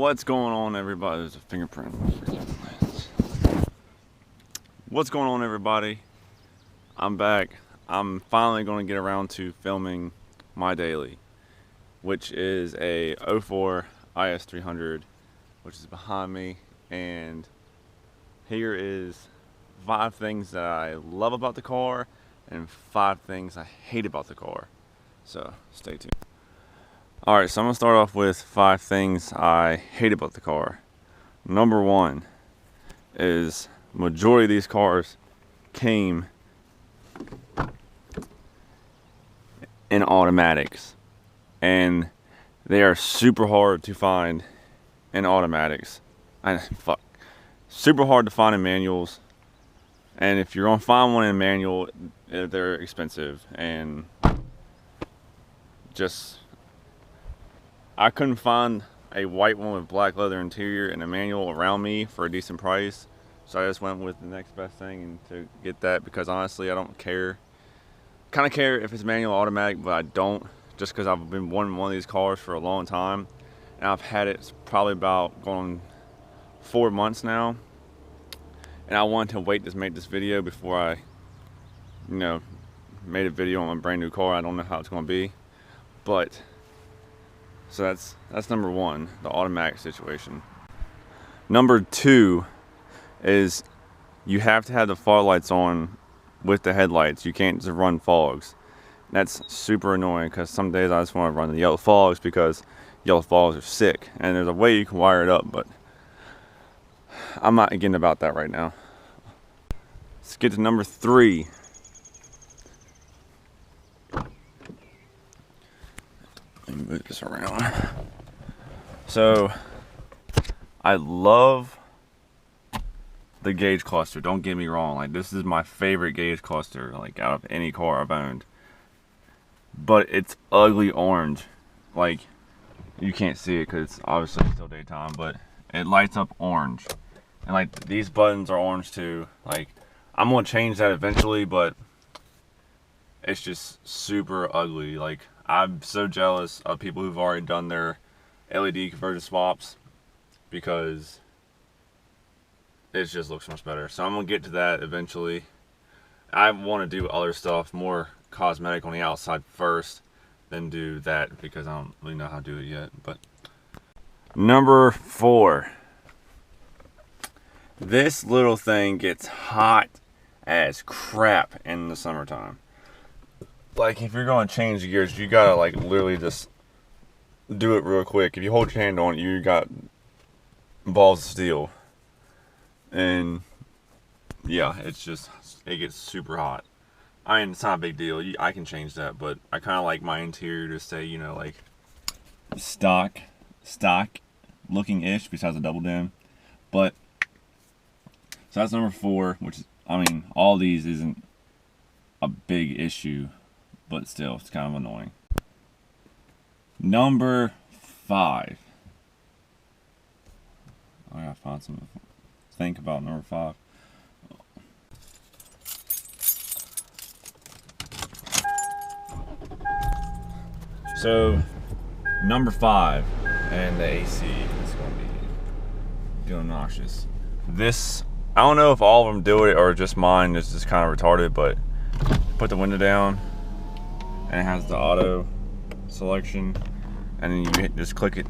What's going on, everybody? There's a fingerprint. What's going on, everybody? I'm back. I'm finally going to get around to filming my daily, which is a 04 is300, which is behind me. And here is 5 things that I love about the car and 5 things I hate about the car. So stay tuned. Alright, so I'm going to start off with 5 things I hate about the car. Number 1 is majority of these cars came in automatics, and they are super hard to find in automatics. Super hard to find in manuals, and if you're going to find one in manual, they're expensive, and I couldn't find a white one with black leather interior and a manual around me for a decent price, so I just went with the next best thing and to get that, because honestly I don't care. Kind of care if it's manual or automatic, but I don't, just because I've been wanting one of these cars for a long time, and I've had it probably about going 4 months now, and I wanted to wait to make this video before I made a video on my brand new car. I don't know how it's going to be, but so that's number 1, the automatic situation. Number 2 is you have to have the fog lights on with the headlights. You can't just run fogs. That's super annoying, because some days I just want to run the yellow fogs because yellow fogs are sick, and there's a way you can wire it up, but I'm not getting about that right now. Let's get to number 3. Let me move this around. So I love the gauge cluster, don't get me wrong, like this is my favorite gauge cluster like out of any car I've owned, but it's ugly orange. Like, you can't see it because it's obviously still daytime, but it lights up orange, and like these buttons are orange too. Like, I'm gonna change that eventually, but it's just super ugly. Like, I'm so jealous of people who've already done their LED conversion swaps, because it just looks much better. So I'm gonna get to that eventually. I want to do other stuff, more cosmetic on the outside first, then do that, because I don't really know how to do it yet. But number 4, this little thing gets hot as crap in the summertime. Like, if you're going to change the gears, you gotta like literally just do it real quick. If you hold your hand on it, you got balls of steel. And yeah, it gets super hot. I mean, it's not a big deal. I can change that, but I kind of like my interior to stay, like stock looking ish, besides a double dim. But so that's number 4, which is, I mean, all these isn't a big issue, but still, it's kind of annoying. Number 5. I gotta find something to think about. Number 5. So, number 5, and the AC is gonna be obnoxious. This, I don't know if all of them do it or just mine is just kind of retarded, but put the window down, and it has the auto selection, and then you just click it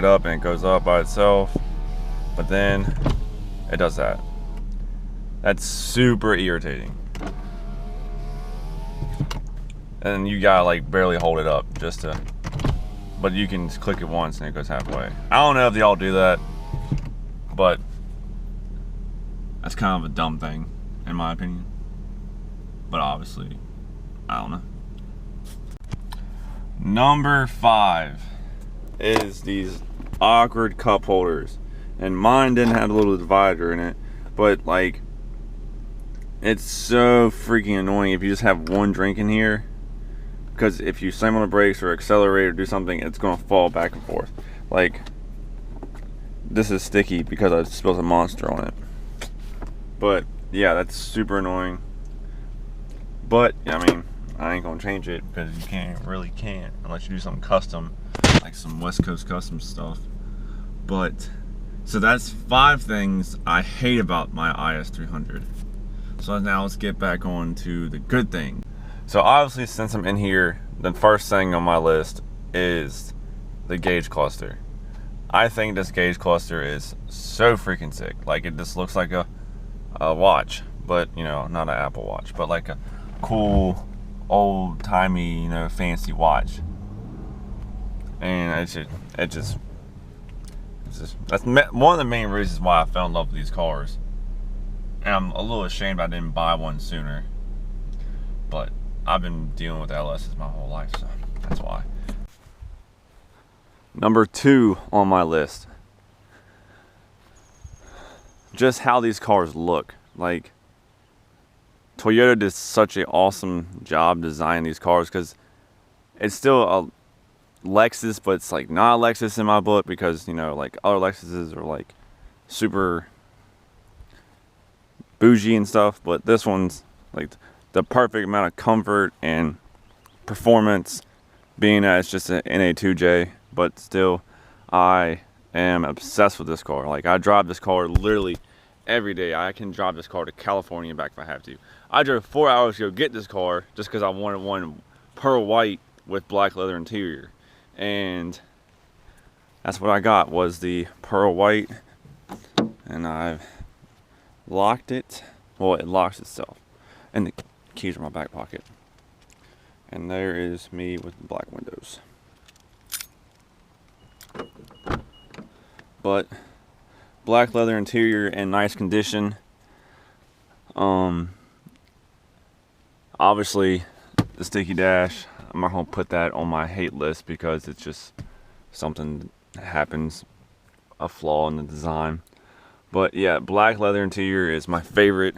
up, and it goes up by itself. But then it does that. That's super irritating. And you gotta like barely hold it up but you can just click it once and it goes halfway. I don't know if y'all do that, but that's kind of a dumb thing in my opinion. But obviously, I don't know. Number 5 is these awkward cup holders, and mine didn't have a little divider in it, but like, it's so freaking annoying if you just have one drink in here, because if you slam on the brakes or accelerate or do something, it's gonna fall back and forth. Like, this is sticky because I spilled a Monster on it. But yeah, that's super annoying. But I mean, I ain't gonna change it, because you can't unless you do something custom, like some West Coast custom stuff. But so that's 5 things I hate about my is300. So now let's get back on to the good thing. So obviously, since I'm in here, the first thing on my list is the gauge cluster. I think this gauge cluster is so freaking sick. Like, it just looks like a watch, but you know, not an Apple Watch, but like a cool old-timey, you know, fancy watch. And it's just that's one of the main reasons why I fell in love with these cars. And I'm a little ashamed I didn't buy one sooner, but I've been dealing with LSs my whole life, so that's why. Number 2 on my list, just how these cars look. Like, Toyota did such an awesome job designing these cars, because it's still a Lexus, but it's like not a Lexus in my book, because, you know, like other Lexuses are like super bougie and stuff, but this one's like the perfect amount of comfort and performance, being that it's just an NA2J, but still I am obsessed with this car. Like, I drive this car literally every day. I can drive this car to California and back if I have to. I drove 4 hours to go get this car just because I wanted one pearl white with black leather interior, and that's what I got, was the pearl white. And I've locked it. Well, it locks itself, and the keys are in my back pocket. And there is me with the black windows. But black leather interior in nice condition. Obviously the sticky dash, I'm not gonna put that on my hate list, because it's just something that happens, a flaw in the design. But yeah, black leather interior is my favorite.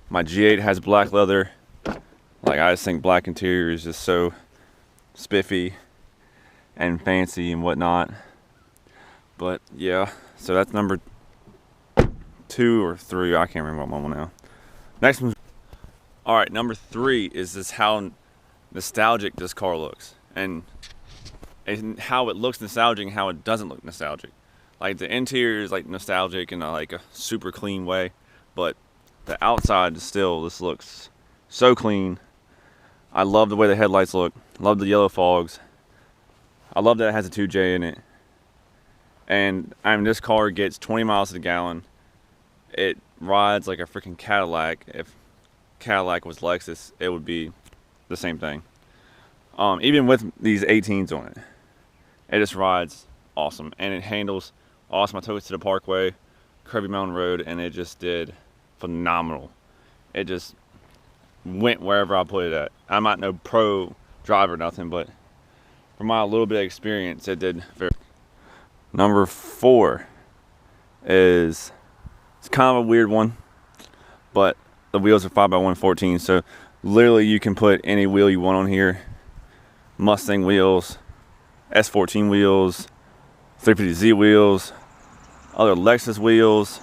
My G8 has black leather. Like, I just think black interior is just so spiffy and fancy and whatnot. But yeah, so that's number 2 or 3. I can't remember what one now. Next one. All right, number 3 is just how nostalgic this car looks, and how it looks nostalgic and how it doesn't look nostalgic. Like, the interior is like nostalgic in like a super clean way, but the outside still just looks so clean. I love the way the headlights look. Love the yellow fogs. I love that it has a 2J in it. And this car gets 20 miles to the gallon. It rides like a freaking Cadillac. If Cadillac was Lexus, it would be the same thing. Even with these 18s on it, it just rides awesome, and it handles awesome. I took it to the Parkway, Kirby Mountain Road, and it just did phenomenal. It just went wherever I put it at. I'm not no pro driver or nothing, but from my little bit of experience, it did very. Number 4 is, it's kind of a weird one, but the wheels are 5x114, so literally you can put any wheel you want on here. Mustang wheels, S14 wheels, 350Z wheels, other Lexus wheels,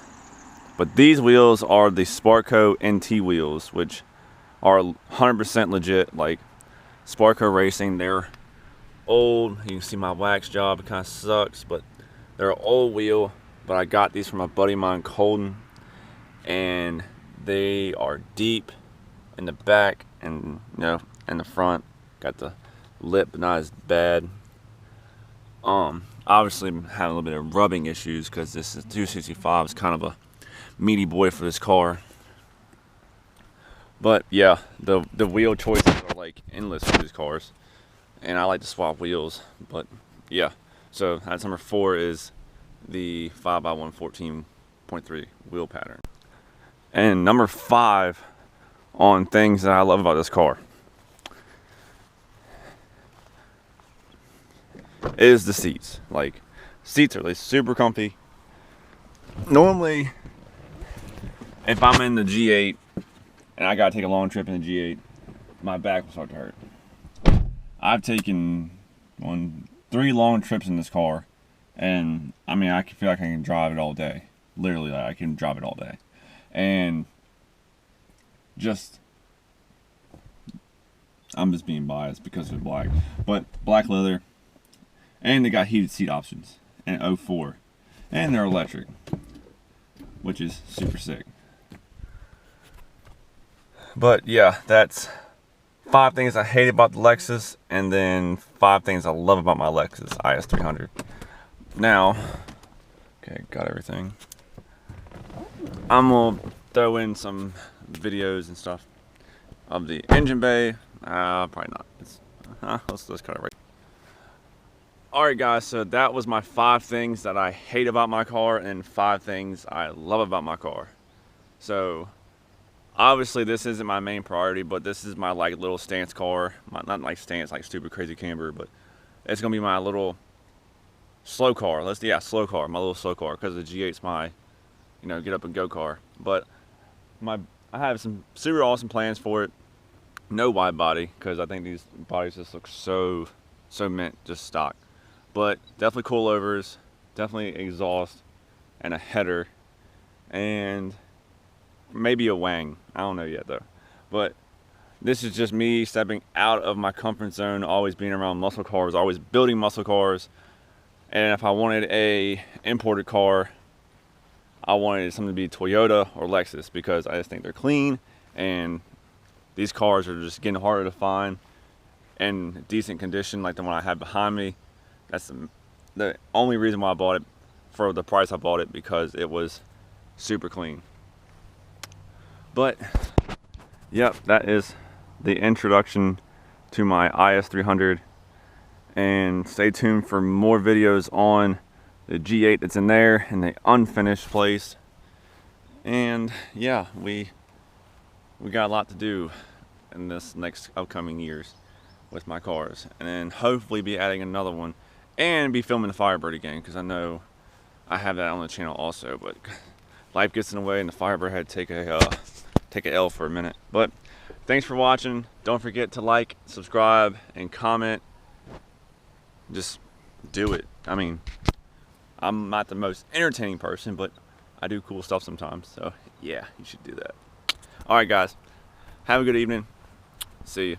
but these wheels are the Sparco NT wheels, which are 100% legit, like Sparco Racing. They're old. You can see my wax job, it kind of sucks, but they're an old wheel. But I got these from a buddy of mine, Colton, and they are deep in the back and, you know, in the front. Got the lip, but not as bad. Obviously I'm having a little bit of rubbing issues because this 265 is kind of a meaty boy for this car. But yeah, the wheel choices are like endless for these cars, and I like to swap wheels. But yeah, so that's number 4, is the 5x114.3 wheel pattern. And number 5 on things that I love about this car is the seats. Like, seats are like super comfy. Normally, if I'm in the G8 and I gotta take a long trip in the G8, my back will start to hurt. I've taken 3 long trips in this car, and I mean, I feel like I can drive it all day. Literally, like, I can drive it all day. And I'm just being biased because it's black, but black leather, and they got heated seat options, and 04. And they're electric, which is super sick. But yeah, that's 5 things I hate about the Lexus, and then 5 things I love about my Lexus IS300. Now, okay, got everything. I'm gonna throw in some videos and stuff of the engine bay. Probably not. Let's cut it right. Alright guys, so that was my 5 things that I hate about my car and 5 things I love about my car. So obviously this isn't my main priority, but this is my like little stance car. Not like stance like stupid crazy camber, but it's gonna be my little slow car. Slow car, my little slow car, because the G8's my, you know, get up and go car. But I have some super awesome plans for it. No wide body, because I think these bodies just look so mint, just stock. But definitely coilovers, definitely exhaust, and a header, and maybe a wang. I don't know yet though. But this is just me stepping out of my comfort zone, always being around muscle cars, always building muscle cars. And if I wanted a imported car, I wanted something to be Toyota or Lexus, because I just think they're clean, and these cars are just getting harder to find in decent condition like the one I have behind me. That's the only reason why I bought it, for the price I bought it, because it was super clean. But yep, that is the introduction to my IS300, and stay tuned for more videos on the G8 that's in there in the unfinished place. And yeah, we got a lot to do in this next upcoming years with my cars, and then hopefully be adding another one and be filming the Firebird again, because I know I have that on the channel also, but life gets in the way and the Firebird had to take a L for a minute. But thanks for watching. Don't forget to like, subscribe, and comment. Just do it. I mean, I'm not the most entertaining person, but I do cool stuff sometimes, so yeah, you should do that. Alright guys, have a good evening. See you.